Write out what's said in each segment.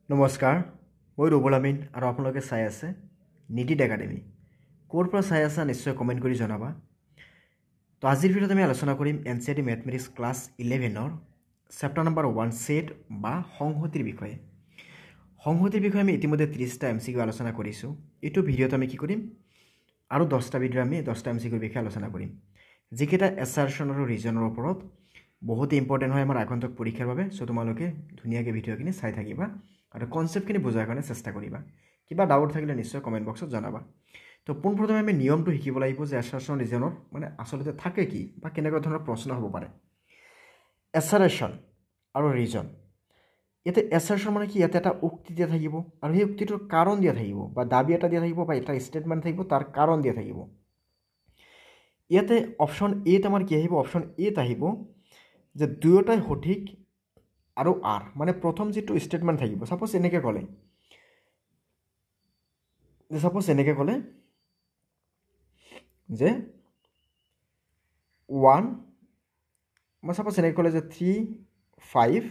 নমস্কাৰ মই ৰুবুল আমিন আৰু আপোনালোকে চাই আছে নিটিড একাডেমি ক'ৰ পৰা চাই আছে নিশ্চয় কমেণ্ট কৰি জনাবা তো আজিৰ ভিডিঅ'ত আমি আলোচনা কৰিম এনচিইআৰটি মেথমেটিক্স ক্লাছ 11ৰ চেপ্টাৰ নম্বৰ 1 সেট বা সংহতিৰ বিষয়ে আমি ইতিমধ্যে 30টা এমসিকিউ আলোচনা কৰিছোঁ এইটো ভিডিঅ'ত আমি কি কৰিম আৰু 10টা ভিডিঅ' আমি 10টা এমসিকিউৰ বিষয়ে আলোচনা কৰিম যিকেইটা এছাৰশ্যন আৰু ৰিজনৰ ওপৰত বহুত ইম্পৰ্টেণ্ট হয় আমাৰ আগন্তুক পৰীক্ষাৰ বাবে সো তোমালোকে ধুনীয়াকৈ ভিডিঅ'খিনি চাই থাকিবা আৰু কনসেপ্টখিনি বুজাৰ কাৰণে চেষ্টা কৰিবা কিবা ডাউট থাকিলে নিশ্চয় কমেণ্ট বক্সত জনাবা তো পোনপ্ৰথমে আমি নিয়মটো শিকিব লাগিব যে এছাৰশ্যন ৰিজনৰ মানে আচলতে থাকে কি বা কেনেকুৱা ধৰণৰ প্ৰশ্ন হ'ব পাৰে এছাৰশ্যন আৰু ৰিজন ইয়াতে এছাৰশ্যন মানে কি ইয়াতে এটা উক্তি দিয়া থাকিব আৰু সেই উক্তিটোৰ কাৰণ দিয়া থাকিব বা দাবী এটা দিয়া থাকিব বা এটা ষ্টেটমেণ্ট থাকিব তাৰ কাৰণ দিয়া থাকিব ইয়াতে অপশ্যন এত আমাৰ কি আহিব অপশ্যন এত আহিব যে দুয়োটাই সঠিক আৰু আৰ মানে প্ৰথম যেটো স্টেটমেন্ট থাকিব সাপোজ এনেকৈ ক'লে যে 1 মই সাপোজ এনেকৈ ক'লে যে 3 5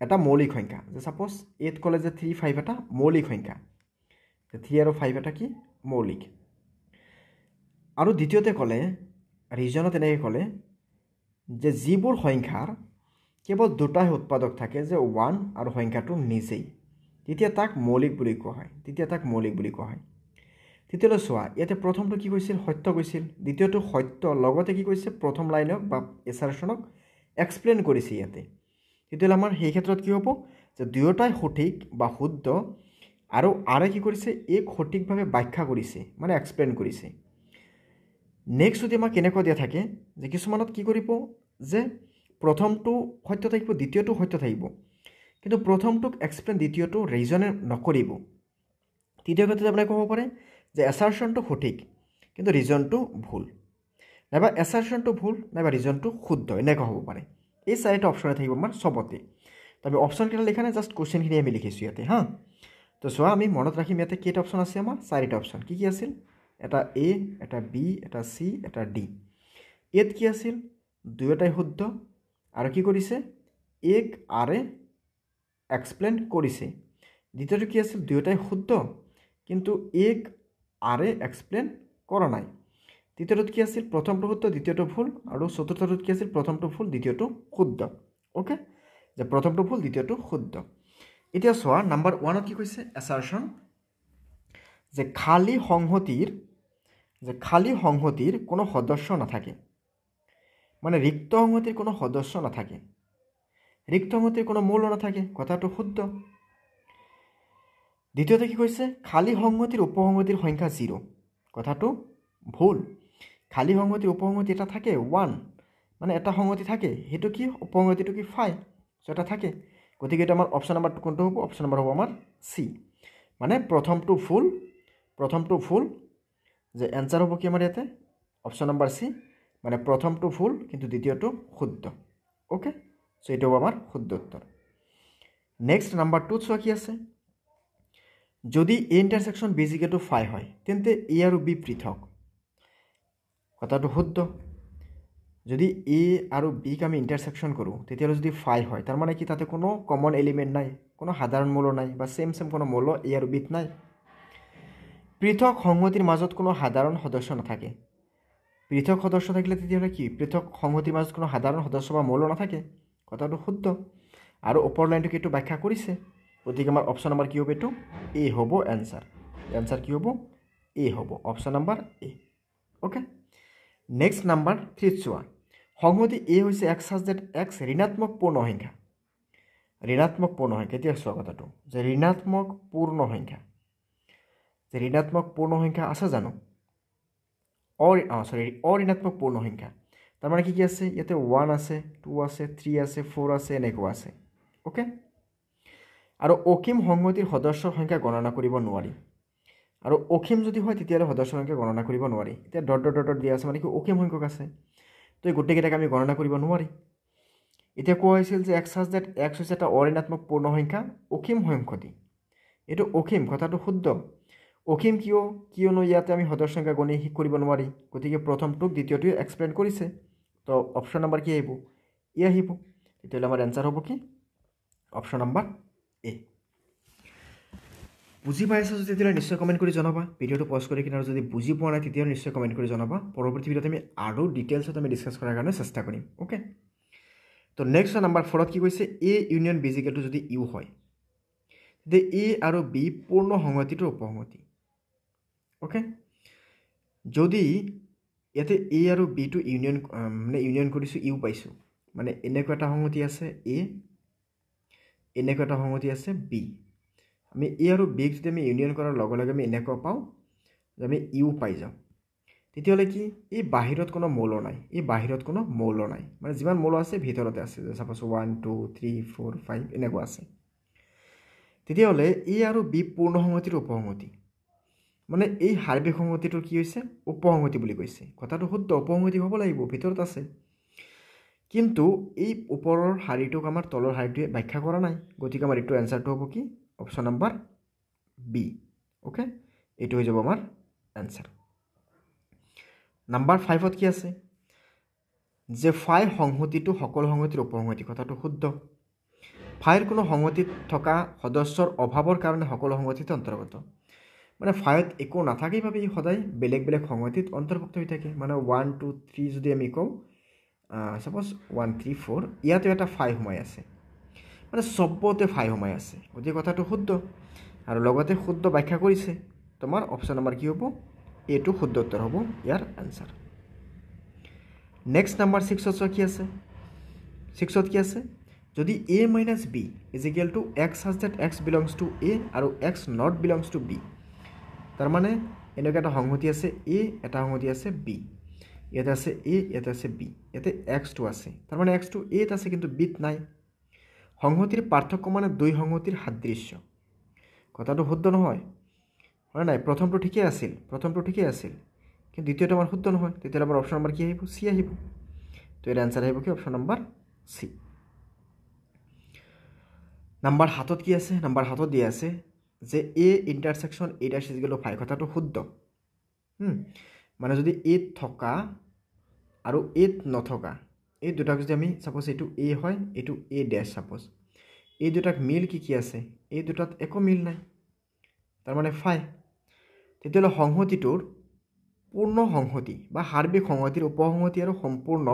এটা মৌলিক সংখ্যা যে সাপোজ এত ক'লে যে 3 5 এটা মৌলিক সংখ্যা যে 3 আৰু 5 এটা কি মৌলিক আৰু দ্বিতীয়তে ক'লে ৰিজনত এনেকৈ ক'লে যে যিবোৰ সংখ্যাৰ কেৱল দুটাই উৎপাদক থাকে যে 1 আৰু সংখ্যাটো নিজেই তেতিয়া তাক মৌলিক বুলি কোৱা হয় তেতিয়ালৈ চোৱা ইয়াতে প্ৰথমটো কি কৈছিল সত্য কৈছিল দ্বিতীয়টো সত্য লগতে কি কৈছে প্ৰথম লাইনক বা এছাৰশ্যনক এক্সপ্লেইন কৰিছে ইয়াতে তেতিয়ালৈ আমাৰ সেই ক্ষেত্ৰত কি হ'ব যে দুয়োটাই সঠিক বা শুদ্ধ আৰু আৰে কি কৰিছে এক সঠিকভাৱে ব্যাখ্যা কৰিছে মানে এক্সপ্লেইন কৰিছে নেক্সট যদি আমাৰ কেনেকুৱা দিয়া থাকে যে কিছুমানত কি কৰিব যে প্ৰথমটো সত্য থাকিব দ্বিতীয়টো সত্য থাকিব কিন্তু প্ৰথমটোক এক্সপ্লেইন দ্বিতীয়টো ৰিজনে নকৰিব তৃতীয় ক্ষেত্ৰত আপুনি ক'ব পাৰে যে এছাৰশ্যনটো সঠিক কিন্তু ৰিজনটো ভুল নাইবা এছাৰশ্যনটো ভুল নাইবা ৰিজনটো শুদ্ধ এনেকুৱা হ'ব পাৰে এই চাৰিটা অপশ্যনে থাকিব আমাৰ চবতে তো আমি অপশ্যনকেইটা লিখা নাই জাষ্ট কুৱেশ্যনখিনি আমি লিখিছোঁ ইয়াতে হা তো চোৱা আমি মনত ৰাখিম ইয়াতে কেইটা অপশ্যন আছে আমাৰ চাৰিটা অপশ্যন কি আছিল এটা এ এটা বি এটা চি এটা ডি ইয়াত কি আছিল দুয়োটাই শুদ্ধ আৰু কি কৰিছে এক আৰে এক্সপ্লেইন কৰিছে দ্বিতীয়টো কি আছিল দুয়োটাই শুদ্ধ কিন্তু এক আৰে এক্সপ্লেইন কৰা নাই তৃতীয়টোত কি আছিল প্ৰথমটো শুদ্ধ দ্বিতীয়টো ভুল আৰু চতুৰ্থটোত কি আছিল প্ৰথমটো ভুল দ্বিতীয়টো শুদ্ধ ওকে যে প্ৰথমটো ভুল দ্বিতীয়টো শুদ্ধ এতিয়া চোৱা নাম্বাৰ 1ত কি কৈছে এছাৰশ্যন যে খালী সংহতিৰ কোনো সদস্য নাথাকে মানে ৰিক্ত সংহতিৰ কোনো সদস্য নাথাকে ৰিক্ত সংহতিৰ কোনো মূল নাথাকে কথাটো শুদ্ধ দ্বিতীয়তে কি কৈছে খালী সংহতিৰ উপসংহতিৰ সংখ্যা 0 কথাটো ভুল খালী সংহতিৰ উপসংহতি এটা থাকে 1 মানে এটা সংহতি থাকে হেতু কি উপসংহতিটো কি 5 সো এটা থাকে গতিকে এটা আমাৰ অপশ্যন নম্বৰ কোনটো হ'ব অপশ্যন নম্বৰ হ'ব আমাৰ সি মানে প্ৰথমটো ভুল যে এনসাৰ হ'ব কি আমাৰ ইয়াতে অপশ্যন নম্বৰ সি মানে প্ৰথমটো ভুল কিন্তু দ্বিতীয়টো শুদ্ধ ওকে সো এটা হ'ব আমাৰ শুদ্ধ উত্তৰ নেক্সট নাম্বাৰ 2 চোৱা কি আছে যদি এ ইন্টাৰসেকশন বি = 5 হয় তেন্তে এ আৰু বি পৃথক কথাটো শুদ্ধ যদি এ আৰু বি ক আমি ইন্টাৰসেকশন কৰো তেতিয়ালে যদি 5 হয় তাৰ মানে কি তাতে কোনো কমন এলিমেন্ট নাই কোনো সাধাৰণ মূল নাই বা সেম কোনো মূল এ আৰু বিত নাই পৃথক সংহতিৰ মাজত কোনো সাধাৰণ সদস্য নাথাকে পৃথক সদস্য থাকিলে তেতিয়ালে কি পৃথক সংহতিৰ মাজত কোনো সাধাৰণ সদস্য বা মূল নাথাকে কথাটো শুদ্ধ আৰু ওপৰ লাইনটো কিটো ব্যাখ্যা কৰিছে গতিকে আমাৰ অপশ্যন নম্বৰ কি হ'ব এটো এ হ'ব এনসাৰ কি হ'ব এ হ'ব অপশ্যন নম্বৰ এ ওকে নেক্সট নাম্বাৰ 3 চোৱা সংহতি এ হৈছে x such that x ঋণাত্মক পূৰ্ণ সংখ্যা এতিয়া চোৱা কথাটো যে ঋণাত্মক পূৰ্ণ সংখ্যা আছে জানো অঋণাত্মক পূৰ্ণ সংখ্যা তাৰ মানে কি আছে ইয়াতে 1 আছে 2 আছে 3 আছে 4 আছে এনেকুৱা আছে ওকে আৰু অসীম সংহতিৰ সদস্যৰ সংখ্যা গণনা কৰিব নোৱাৰি আৰু অসীম যদি হয় তেতিয়ালে সদস্যৰ সংখ্যা গণনা কৰিব নোৱাৰি এতিয়া ডট দিয়া আছে মানে কি অসীম সংখ্যক আছে তো এই গোটেইকেইটাক আমি গণনা কৰিব নোৱাৰি এতিয়া কোৱা হৈছিল যে x such that x হৈছে এটা অঋণাত্মক পূৰ্ণ সংখ্যা অসীম সংখ্যতি এটো অসীম কথাটো শুদ্ধ অসীম কিয়নো ইয়াতে আমি সদস্য সংখ্যা গণি কৰিব নোৱাৰি গতিকে প্ৰথমটো দ্বিতীয়টো এক্সপ্লেইন কৰিছে তো অপশ্যন নম্বৰ কি আহিব ই আহিব তেতিয়ালে আমাৰ এনসাৰ হ'ব কি অপশ্যন নম্বৰ এ বুজি পাইছা যদি তেতিয়াহ'লে নিশ্চয় কমেণ্ট কৰি জনাবা ভিডিঅ'টো পজ কৰি কিনে আৰু যদি বুজি পোৱা নাই তেতিয়াহ'লে নিশ্চয় কমেণ্ট কৰি জনাবা পৰৱৰ্তী ভিডিঅ'ত আমি আৰু ডিটেইলছত আমি ডিছকাছ কৰাৰ কাৰণে চেষ্টা কৰিম অ'কে তো নেক্সট নাম্বাৰ 4ত কি কৈছে এ ইউনিয়ন বি ইকুৱেল যদি ইউ হয় তেতিয়া এ আৰু বি পূৰ্ণ সংহতিটোৰ উপসংহতি অ'কে যদি ইয়াতে এ আৰু বিটো ইউনিয়ন কৰিছোঁ ইউ পাইছোঁ মানে এনেকুৱা এটা সংহতি আছে এ এনেকুৱা এটা সংহতি আছে বি আমি এ আৰু বিক যদি আমি ইউনিয়ন কৰাৰ লগে লগে আমি এনেকুৱা পাওঁ যে আমি ইউ পাই যাওঁ তেতিয়াহ'লে কি এই বাহিৰত কোনো মৌল নাই এই বাহিৰত কোনো মৌল নাই মানে যিমান মৌল আছে ভিতৰতে আছে চাপ'জ 1 2 3 4 5 এনেকুৱা আছে তেতিয়াহ'লে এ আৰু বি পূৰ্ণ সংহতিৰ উপসংহতি মানে এই সাৰ্বিক সংহতিটোৰ কি হৈছে উপসংহতি বুলি কৈছে কথাটো শুদ্ধ উপসংহতি হ'ব লাগিব ভিতৰত আছে কিন্তু এই ওপৰৰ শাৰীটোক আমাৰ তলৰ শাৰীটোৱে ব্যাখ্যা কৰা নাই গতিকে আমাৰ এইটো এনচাৰটো হ'ব কি অপশ্যন নম্বৰ বি অ'কে এইটো হৈ যাব আমাৰ এনচাৰ নাম্বাৰ 5ত কি আছে যে ফাই সংহতিটো সকলো সংহতিৰ উপসংহতি কথাটো শুদ্ধ ফাইৰ কোনো সংহতিত থকা সদস্যৰ অভাৱৰ কাৰণে সকলো সংহতিতে অন্তৰ্গত মানে ফাইত একো নাথাকেই ভাবে সদায় বেলেগ বেলেগ সংহতিত অন্তৰ্ভুক্ত হৈ থাকে মানে 1 2 3 যদি আমি কওঁ সাপ'জ 1 3 4 ইয়াতে এটা ফাই সোমাই আছে মানে চবতে ফাই সোমাই আছে গতিকে কথাটো শুদ্ধ আৰু লগতে শুদ্ধ ব্যাখ্যা কৰিছে তোমাৰ অপশ্যন নম্বৰ কি হ'ব এইটো শুদ্ধ উত্তৰ হ'ব ইয়াৰ আনসাৰ নেক্সট নাম্বাৰ 6ত কি আছে 6ত কি আছে যদি a minus b is equal to x such that x belongs to a আৰু x not belongs to b তাৰ মানে এনেকুৱা এটা সংহতি আছে a এটা সংহতি আছে b ইয়াতে আছে a ইয়াতে আছে b ইয়াতে x2 আছে তাৰ মানে x2 a ত আছে কিন্তু b ত নাই সংহতিৰ পাৰ্থক্য মানে দুই সংহতিৰ সাদৃশ্য কথাটো শুদ্ধ নহয় হয় নাই প্ৰথমটো ঠিকই আছিল কিন্তু দ্বিতীয়টো আমাৰ শুদ্ধ নহয় তেতিয়াহ'লে আমাৰ অপশ্যন নম্বৰ কি আহিব চি আহিব তো এৰ আনসাৰ আহিব কি অপশ্যন নম্বৰ সি নাম্বাৰ 7ত কি আছে নাম্বাৰ 7ত দিয়া আছে যে এ ইণ্টাৰসেকশ্যন a dash is equal to 5 কথাটো শুদ্ধ মানে যদি এ থকা আৰু এ নথকা এই দুটাক যদি আমি সাপোজ এইটো এ হয় এইটো এ ড্যাশ সাপোজ এই দুটাক মিল কি আছে এই দুটাত একো মিল নাই তাৰ মানে 5 তেতিয়াহ'লে সংহতিটোৰ পূৰ্ণ সংহতি বা সাৰ্বিক সংহতিৰ উপসংহতি আৰু সম্পূৰ্ণ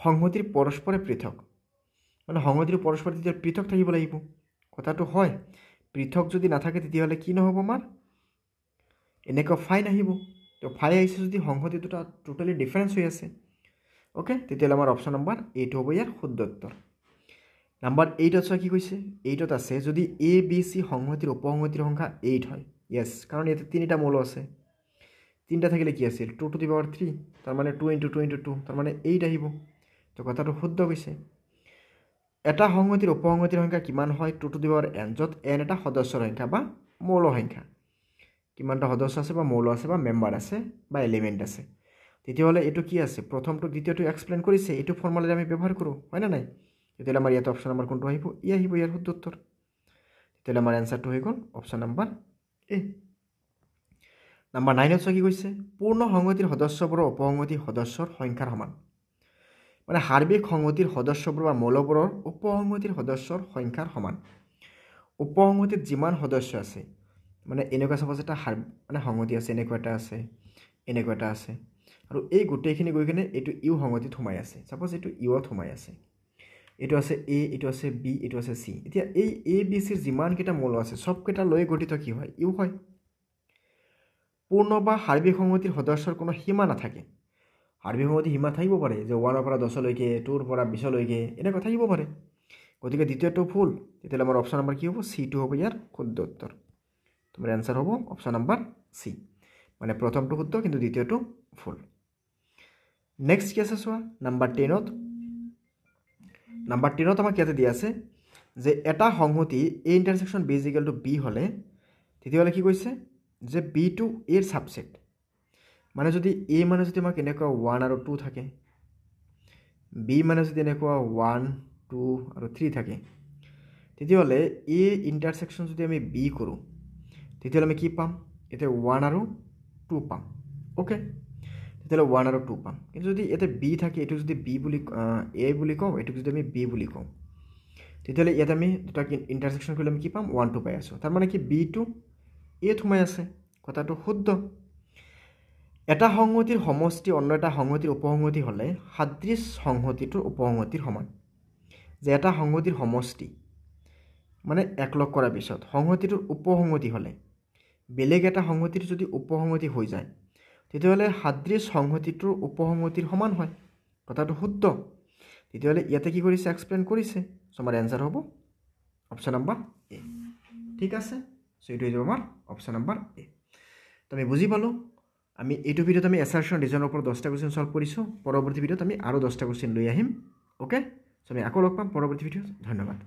সংহতিৰ পৰস্পৰে পৃথক মানে সংহতিৰ পৰস্পৰ তেতিয়া পৃথক থাকিব লাগিব কথাটো হয় পৃথক যদি নাথাকে তেতিয়াহ'লে কি নহ'ব আমাৰ এনেকুৱা ফাই নাহিব তো ফাই আহিছে যদি সংহতি দুটা টোটালি ডিফাৰেন্স হৈ আছে ওকে তেতিয়াহ'লে আমাৰ অপশ্যন নম্বৰ এইটো হ'ব ইয়াৰ শুদ্ধ উত্তৰ নাম্বাৰ 8ত কি কৈছে 8ত আছে যদি এ বি চি সংহতিৰ উপসংহতিৰ সংখ্যা 8 হয় ইয়েছ কাৰণ ইয়াতে তিনিটা মৌল আছে তিনিটা থাকিলে কি আছিল 2 টু দি পাৱাৰ 3 তাৰ মানে 2 * 2 * 2 তাৰ মানে 8 আহিব তো কথাটো শুদ্ধ কৈছে এটা সংহতিৰ উপসংহতিৰ সংখ্যা কিমান হয় 2 টু দি পাৱাৰ n য'ত n এটা সদস্যৰ সংখ্যা বা মৌল সংখ্যা কিমানটা সদস্য আছে বা মৌল আছে বা মেম্বাৰ আছে বা এলিমেন্ট আছে তেতিয়াহ'লে এইটো কি আছে প্ৰথমটো দ্বিতীয়টো এক্সপ্লেইন কৰিছে এইটো ফৰ্মুলা আমি ব্যৱহাৰ কৰোঁ হয় না নাই তেতিয়াহ'লে আমাৰ ইয়াত অপশ্যন নম্বৰ কোনটো আহিব ই আহিব ইয়াৰ শুদ্ধ উত্তৰ তেতিয়াহ'লে আমাৰ এনসাৰটো হৈ গ'ল অপশ্যন নম্বৰ এ নাম্বাৰ 9ত কি কৈছে পূৰ্ণ সংহতিৰ সদস্যবোৰৰ উপসংহতি সদস্যৰ সংখ্যাৰ সমান মানে সাৰ্বিক সংহতিৰ সদস্যবোৰ বা মৌলবোৰৰ উপসংহতিৰ সদস্যৰ সংখ্যাৰ সমান উপসংহতিত যিমান সদস্য আছে মানে এনেকুৱা সাপোজ এটা মানে সংহতি আছে এনেকুৱা এটা আছে আৰু এই গোটেইখিনি গৈ কিনে এইটো ইউ সংহতিত সোমাই আছে সাপোজ এইটো ইউত সোমাই আছে এইটো আছে এ এইটো আছে বি এইটো আছে সি এতিয়া এই এ বি সিৰ যিমান কেইটা মৌল আছে সব কেইটা লৈ গঠিত কি হয় ইউ হয় পূৰ্ণ বা সাৰ্বিক সংহতিৰ সদস্যৰ কোনো সীমা নাথাকে সাৰ্বিক সংহতি সীমা থাকিব পাৰে যে 1 ৰ পৰা 10 লৈকে 2 ৰ পৰা 20 লৈকে এনেকুৱা থাকিব পাৰে গতিকে দ্বিতীয়টো ফুল তেতিয়াহ'লে আমাৰ অপশ্যন নম্বৰ কি হ'ব C2 হ'ব ইয়াৰ শুদ্ধ উত্তৰ তোমাৰ আনসাৰ হ'ব অপশ্যন নম্বৰ সি মানে প্ৰথমটো শুদ্ধ কিন্তু দ্বিতীয়টো ফুল নেক্সট কি আছে চোৱা নাম্বাৰ 10ত আমাক ইয়াতে দিয়া আছে যে এটা সংহতি A ইণ্টাৰসেকশ্যন B = B হ'লে তেতিয়াহ'লে কি কৈছে যে B টো A ৰ সাবসেট মানে যদি A মানে যদি আমাক এনেকুৱা 1 আৰু 2 থাকে B মানে যদি এনেকুৱা 1 2 আৰু 3 থাকে তেতিয়াহ'লে A ইণ্টাৰসেকশ্যন যদি আমি B কৰোঁ তেতিয়াহ'লে আমি কি পাম এতে 1 আৰু 2 পাম ওকে তেতিয়াহ'লে 1 আৰু 2 পাম কিন্তু যদি এতে B থাকে এটো যদি B বুলি A বুলি কওঁ এটো যদি আমি B বুলি কওঁ তেতিয়াহ'লে ইয়াত আমি দুটা ইণ্টাৰছেকশ্যন কৰিলে আমি কি পাম 1 2 পাই আছোঁ তাৰমানে কি বিটো এত সোমাই আছে কথাটো শুদ্ধ এটা সংহতিৰ সমষ্টি অন্য এটা সংহতিৰ উপসংহতি হ'লে সাদৃশ সংহতিটোৰ উপসংহতিৰ সমান যে এটা সংহতিৰ সমষ্টি মানে একলগ কৰাৰ পিছত সংহতিটোৰ উপসংহতি হ'লে বেলেগ এটা সংহতিৰ যদি উপসংহতি হৈ যায় তেতিয়াহ'লে সাদৃশ সংহতিটোৰ উপসংহতিৰ সমান হয় কথাটো শুদ্ধ তেতিয়াহ'লে ইয়াতে কি কৰিছে এক্সপ্লেইন কৰিছে সো আমাৰ এনসাৰ হ'ব অপচন নাম্বাৰ এ ঠিক আছে সো এইটো হৈ যাব আমাৰ অপচন নাম্বাৰ এ তো আমি বুজি পালোঁ আমি এইটো ভিডিঅ'ত আমি এছাৰশ্যন ডিজাইনৰ ওপৰত 10টা কুৱেশ্যন সলভ কৰিছোঁ পৰৱৰ্তী ভিডিঅ'ত আমি আৰু 10টা কুৱেশ্যন লৈ আহিম ওকে সো আমি আকৌ লগ পাম পৰৱৰ্তী ভিডিঅ'ত ধন্যবাদ